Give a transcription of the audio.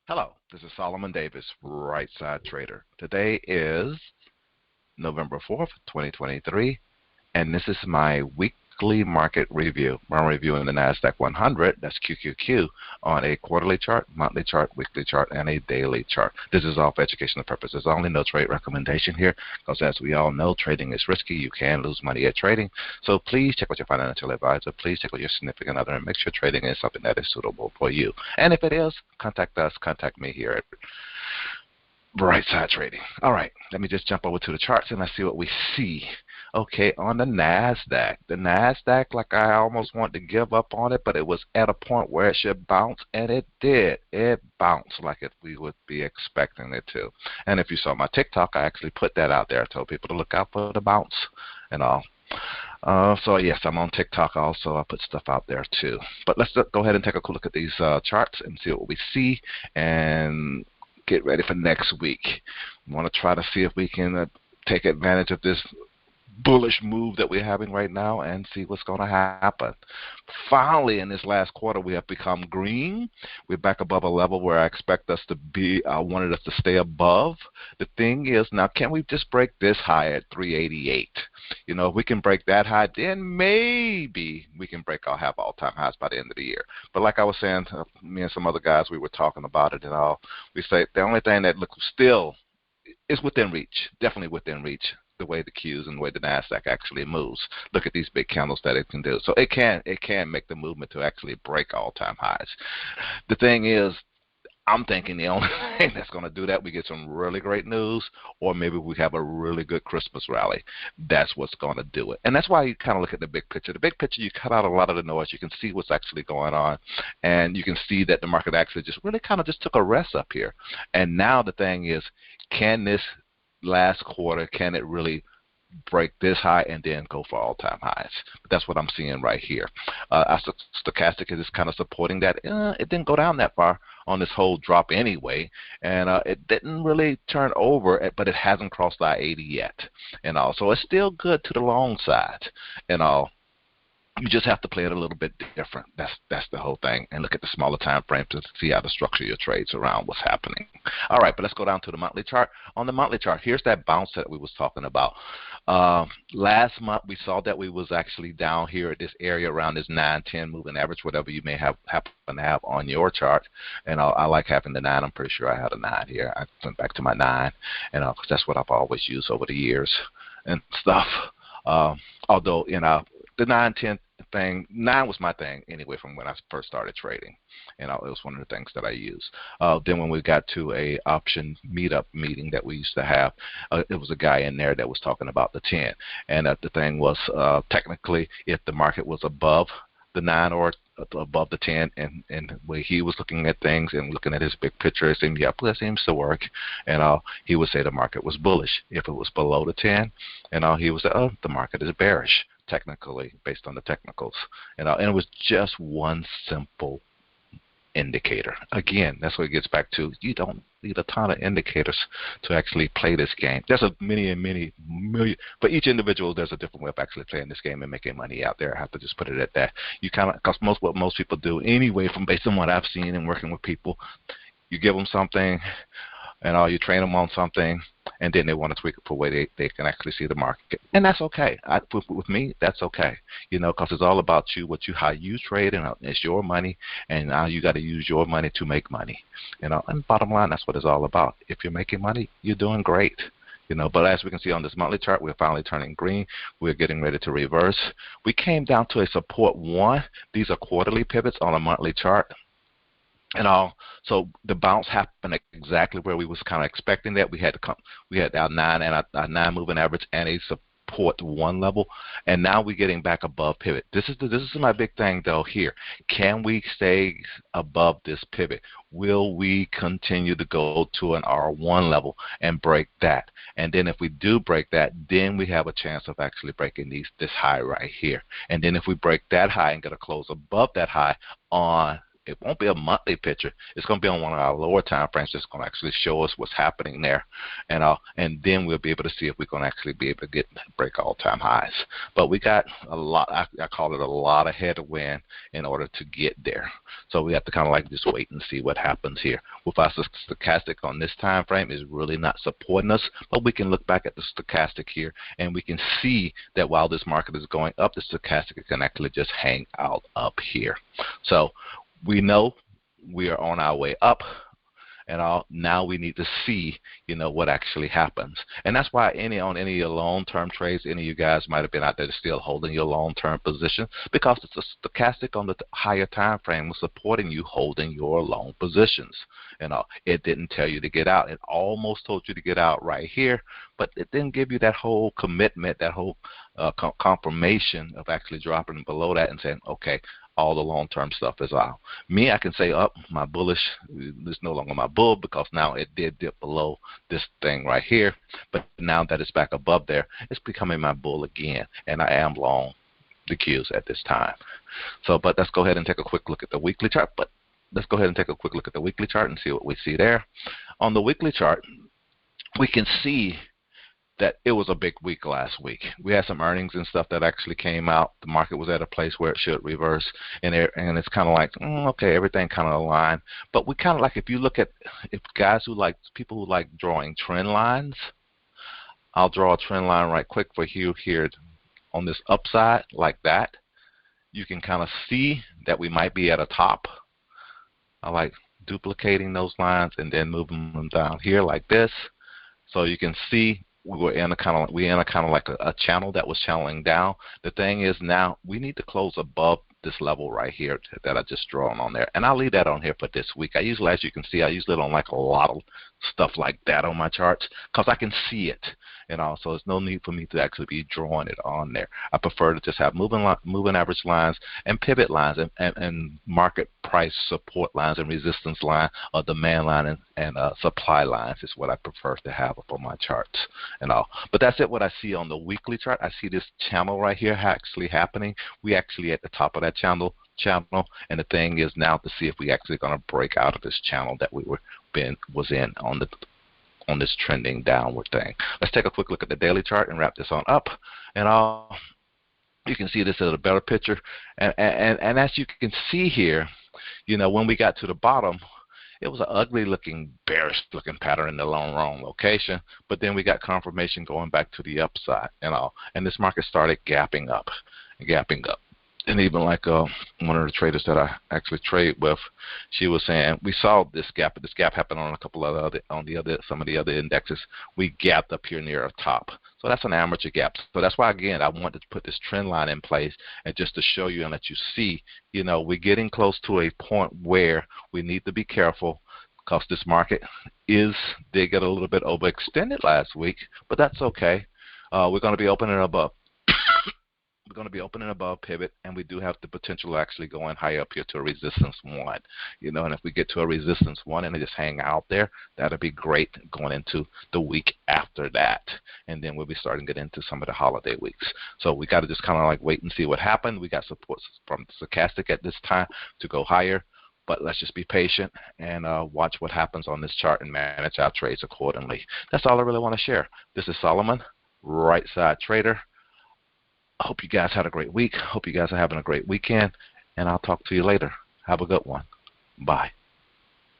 Hello, this is Solomon Davis, Right Side Trader. Today is November 4th, 2023, and this is my weekly market review. I'm reviewing the NASDAQ 100, that's QQQ, on a quarterly chart, monthly chart, weekly chart, and a daily chart. This is all for educational purposes only, no trade recommendation here, because as we all know, trading is risky. You can lose money at trading. So please check with your financial advisor. Please check with your significant other and make sure trading is something that is suitable for you. And if it is, contact us, contact me here at Right Side Trading. All right, let me just jump over to the charts and let's see what we see. Okay, on the NASDAQ, like I almost wanted to give up on it, but it was at a point where it should bounce, and it did. It bounced like we would be expecting it to. And if you saw my TikTok, I actually put that out there. I told people to look out for the bounce and all. So yes, I'm on TikTok also. I put stuff out there too. But let's go ahead and take a quick look at these charts and see what we see and get ready for next week. We want to try to see if we can take advantage of this bullish move that we're having right now and see what's going to happen. Finally, in this last quarter, we have become green. We're back above a level where I expect us to be. I wanted us to stay above. The thing is, now, can we just break this high at 388? You know, if we can break that high, then maybe we can break our all-time highs by the end of the year. But like I was saying, me and some other guys, we were talking about it and all. We say the only thing that looks still is within reach, definitely within reach, the way the Qs and the way the NASDAQ actually moves. Look at these big candles that it can do. So it can make the movement to actually break all-time highs. The thing is, I'm thinking the only thing that's going to do that, we get some really great news, or maybe we have a really good Christmas rally. That's what's going to do it. And that's why you kind of look at the big picture. The big picture, you cut out a lot of the noise. You can see what's actually going on, and you can see that the market actually just really kind of just took a rest up here. And now the thing is, can this last quarter, can it really break this high and then go for all-time highs? But that's what I'm seeing right here. Our stochastic is kind of supporting that. It didn't go down that far on this whole drop anyway, and it didn't really turn over, but it hasn't crossed I-80 yet, and all. So it's still good to the long side, and all. You just have to play it a little bit different. That's the whole thing. And look at the smaller time frame to see how to structure your trades around what's happening. All right, but let's go down to the monthly chart. On the monthly chart, here's that bounce that we was talking about. Last month, we saw that we was actually down here at this area around this 9-10 moving average, whatever you may happen to have on your chart. And I like having the 9. I'm pretty sure I had a 9 here. I went back to my 9, and because that's what I've always used over the years and stuff. Although, you know, the 9-10 thing, 9 was my thing anyway from when I first started trading, and it was one of the things that I used. Then when we got to a option meetup meeting that we used to have, it was a guy in there that was talking about the 10, and the thing was technically if the market was above the 9 or above the 10, and where he was looking at things and looking at his big picture, it seemed, yep, that seems to work, and he would say the market was bullish. If it was below the 10, and he would say, oh, the market is bearish, technically, based on the technicals, and it was just one simple indicator. Again, that's what it gets back to. You don't need a ton of indicators to actually play this game. There's a many, for each individual, there's a different way of actually playing this game and making money out there. I have to just put it at that. You kind of, because what most people do anyway, from based on what I've seen and working with people, you give them something, and you train them on something, and then they want to tweak it for a way they can actually see the market. And that's okay. With me, that's okay. You know, because it's all about you, how you trade, and it's your money, and now you got to use your money to make money. You know, and bottom line, that's what it's all about. If you're making money, you're doing great. You know, but as we can see on this monthly chart, we're finally turning green. We're getting ready to reverse. We came down to a support 1. These are quarterly pivots on a monthly chart. And so the bounce happened exactly where we was kind of expecting that. We had our 9 and our 9 moving average and a support 1 level, and now we're getting back above pivot. This is my big thing though here. Can we stay above this pivot? Will we continue to go to an R1 level and break that? And then if we do break that, then we have a chance of actually breaking this high right here. And then if we break that high and get a close above that high on It won't be a monthly picture. It's going to be on one of our lower time frames that's going to actually show us what's happening there. And then we'll be able to see if we're going to actually be able to break all-time highs. But we got a lot, I call it a lot of headwind in order to get there. So we have to kind of like just wait and see what happens here. With our stochastic on this time frame is really not supporting us, but we can look back at the stochastic here and we can see that while this market is going up, the stochastic can actually just hang out up here. So we know we are on our way up, and now we need to see, what actually happens. And that's why on any of your long-term trades, any of you guys might have been out there still holding your long-term position, because it's a stochastic on the higher time frame was supporting you holding your long positions. It didn't tell you to get out. It almost told you to get out right here, but it didn't give you that whole commitment, that whole confirmation of actually dropping below that and saying, okay, all the long-term stuff is out. Me, I can say, my bullish is no longer my bull, because now it did dip below this thing right here. But now that it's back above there, it's becoming my bull again, and I am long the Qs at this time. So, but let's go ahead and take a quick look at the weekly chart. And see what we see there. On the weekly chart, we can see that it was a big week last week. We had some earnings and stuff that actually came out. The market was at a place where it should reverse, and it's kind of like, okay, everything kind of aligned. But we kind of like, if you look at people who like drawing trend lines, I'll draw a trend line right quick for you here on this upside like that. You can kind of see that we might be at a top. I like duplicating those lines and then moving them down here like this, so you can see we're in a kind of like a channel that was channeling down. The thing is, now we need to close above this level right here that I just drawn on there, and I'll leave that on here for this week. I usually, as you can see, I usually don't like a lot of stuff like that on my charts, because I can see it, so there's no need for me to actually be drawing it on there. I prefer to just have moving average lines and pivot lines and market price support lines and resistance line, or demand line and supply lines is what I prefer to have on my charts But that's it. What I see on the weekly chart, I see this channel right here actually happening. We actually at the top of that channel, and the thing is now to see if we actually going to break out of this channel that we was in on this trending downward thing. Let's take a quick look at the daily chart and wrap this on up, and you can see this as a better picture. And as you can see here, when we got to the bottom, it was an ugly looking, bearish looking pattern in the wrong location, but then we got confirmation going back to the upside, and this market started gapping up. And even like one of the traders that I actually trade with, she was saying we saw this gap, but this gap happened on a couple of some of the other indexes. We gapped up here near the top, so that's an amateur gap. So that's why, again, I wanted to put this trend line in place, and just to show you and let you see, we're getting close to a point where we need to be careful, because this market did get a little bit overextended last week, but that's okay. We're going to be opening above. We're going to be opening above pivot, and we do have the potential of actually going high up here to a resistance 1. And if we get to a resistance 1 and just hang out there, that'll be great going into the week after that. And then we'll be starting to get into some of the holiday weeks. So we got to just kind of like wait and see what happens. We got support from stochastic at this time to go higher, but let's just be patient and watch what happens on this chart and manage our trades accordingly. That's all I really want to share. This is Solomon, Right Side Trader. I hope you guys had a great week. Hope you guys are having a great weekend, and I'll talk to you later. Have a good one. Bye.